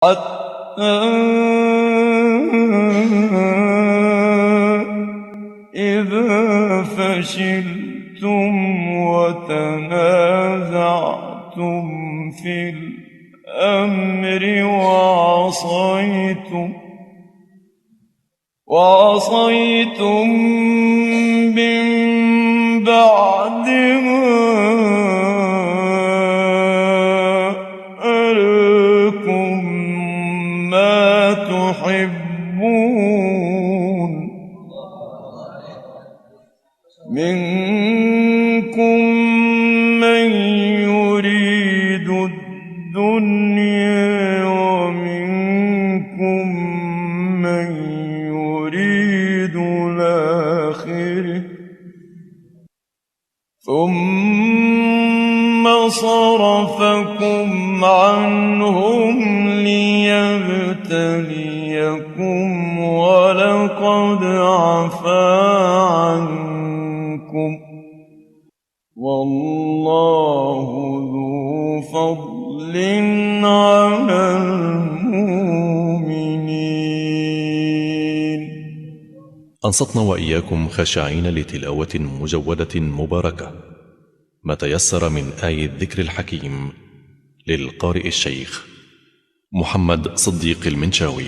حتى إذا فشلتم وتنازعتم في الأمر وعصيتم من بعد ما أراكم ما تحبون منكم من يريد الدنيا ومنكم من يريد الآخرة ثم صرفكم عنهم ليبتليكم ولقد عفا عنكم والله ذو فضل على المؤمنين. أنصتنا وإياكم خاشعين لتلاوة مجودة مباركة ما تيسر من آية الذكر الحكيم للقارئ الشيخ محمد صديق المنشاوي.